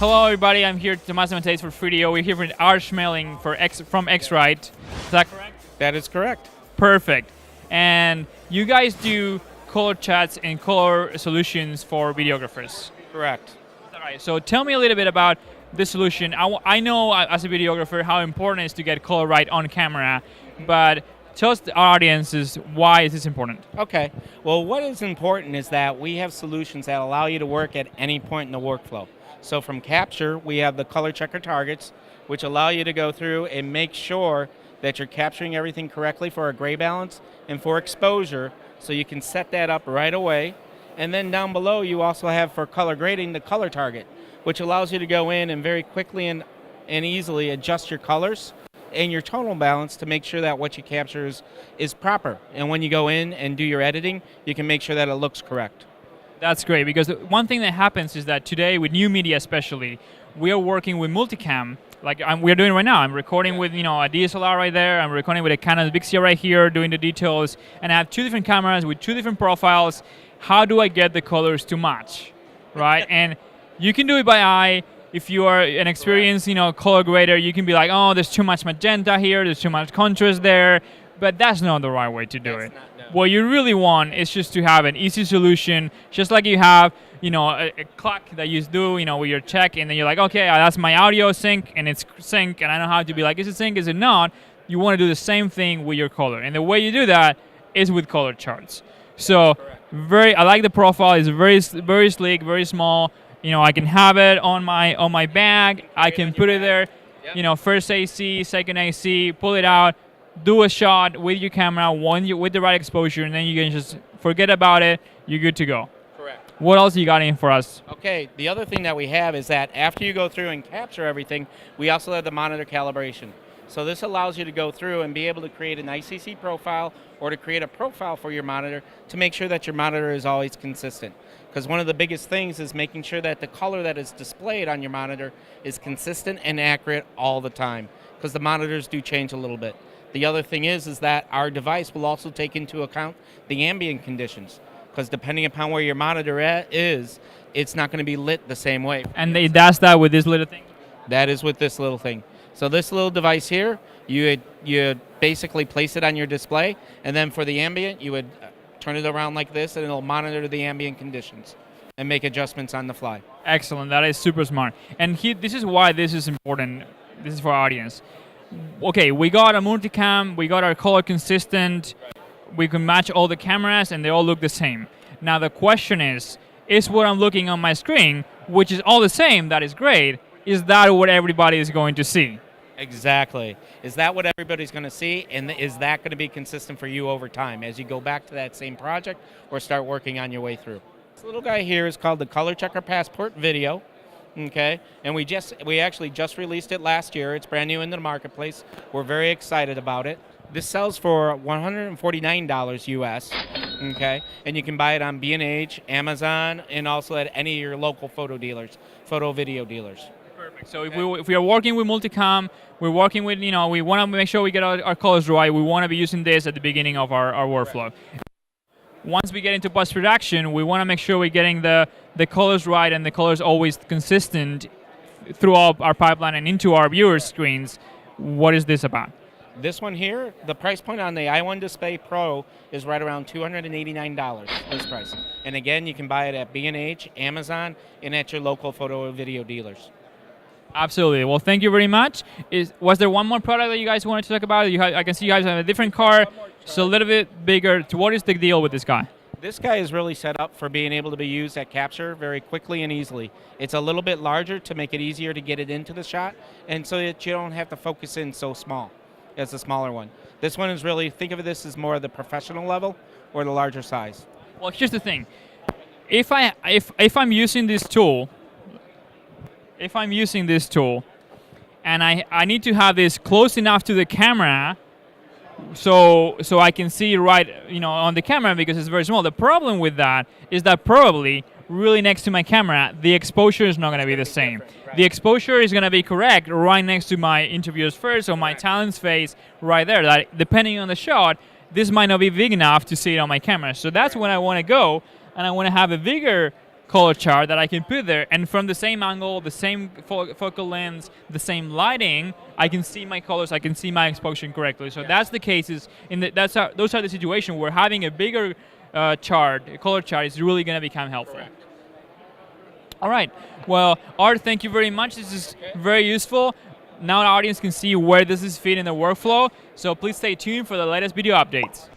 Hello, everybody. I'm here, Tomas and Matteis for Freedeo. We're here with Schmehling from X-Rite. Is that correct? That is correct. Perfect. And you guys do color chats and color solutions for videographers. Correct. All right. So tell me a little bit about this solution. I know as a videographer how important it is to get color right on camera, but tell us, our audiences, why is this important? Okay. Well, what is important is that we have solutions that allow you to work at any point in the workflow. So from capture, we have the color checker targets, which allow you to go through and make sure that you're capturing everything correctly for a gray balance and for exposure, so you can set that up right away. And then down below, you also have for color grading the color target, which allows you to go in and very quickly and easily adjust your colors and your tonal balance to make sure that what you capture is proper. And when you go in and do your editing, you can make sure that it looks correct. That's great, because one thing that happens is that today, with new media especially, we are working with multicam, like we're doing right now. I'm recording with a DSLR right there, I'm recording with a Canon Vixia right here, doing the details, and I have two different cameras with two different profiles. How do I get the colors to match, right? And you can do it by eye. If you are an experienced color grader, you can be like, oh, there's too much magenta here, there's too much contrast there, but that's not the right way to do it. What you really want is just to have an easy solution, just like you have, a clock that you do, with your check, and then you're like, okay, that's my audio sync, and it's sync, and I know how to be like, is it sync, is it not? You want to do the same thing with your color, and the way you do that is with color charts. So, I like the profile. It's very sleek, very small. I can have it on my bag. I can put it there. Yep. First AC, second AC, pull it out. Do a shot with your camera with the right exposure, and then you can just forget about it. You're good to go. Correct. What else you got in for us? Okay, the other thing that we have is that after you go through and capture everything, we also have the monitor calibration. So this allows you to go through and be able to create an ICC profile or to create a profile for your monitor to make sure that your monitor is always consistent. Because one of the biggest things is making sure that the color that is displayed on your monitor is consistent and accurate all the time, because the monitors do change a little bit. The other thing is that our device will also take into account the ambient conditions, because depending upon where your monitor is, it's not going to be lit the same way. And it does that with this little thing? That is with this little thing. So this little device here, you basically place it on your display, and then for the ambient, you would turn it around like this, and it'll monitor the ambient conditions and make adjustments on the fly. Excellent. That is super smart. And this is why this is important. This is for our audience. Okay, we got a multicam, we got our color consistent, we can match all the cameras and they all look the same. Now the question is what I'm looking on my screen, which is all the same, that is great, is that what everybody is going to see? Exactly. Is that what everybody's going to see, and is that going to be consistent for you over time as you go back to that same project or start working on your way through? This little guy here is called the Color Checker Passport Video. Okay, and we actually just released it last year. It's brand new into the marketplace. We're very excited about it. This sells for $149 US, okay, and you can buy it on B&H, Amazon, and also at any of your local photo video dealers. Perfect. So if we are working with multicam, we're working with, we want to make sure we get our colors right. We want to be using this at the beginning of our workflow. Once we get into post-production, we want to make sure we're getting the colors right and the colors always consistent throughout our pipeline and into our viewers' screens. What is this about? This one here, the price point on the i1 Display Pro is right around $289, this price. And again, you can buy it at B&H, Amazon, and at your local photo and video dealers. Absolutely. Well, thank you very much. Was there one more product that you guys wanted to talk about? I can see you guys have a different car. It's a little bit bigger. What is the deal with this guy? This guy is really set up for being able to be used at capture very quickly and easily. It's a little bit larger to make it easier to get it into the shot, and so that you don't have to focus in so small as the smaller one. This one is really, think of this as more the professional level or the larger size. Well, here's the thing. If I'm using this tool, and I need to have this close enough to the camera so I can see right on the camera, because it's very small. The problem with that is that probably really next to my camera, the exposure is not going to be the same. The exposure is going to be correct right next to my interviewer's face or my talent's face right there. That, depending on the shot, this might not be big enough to see it on my camera. So that's when I want to go, and I want to have a bigger color chart that I can put there, and from the same angle, the same focal length, the same lighting, I can see my colors, I can see my exposure correctly. So that's the cases, those are the situations where having a bigger chart, a color chart, is really going to become helpful. Correct. All right. Well, Art, thank you very much. This is very useful. Now the audience can see where this is fit in the workflow. So please stay tuned for the latest video updates.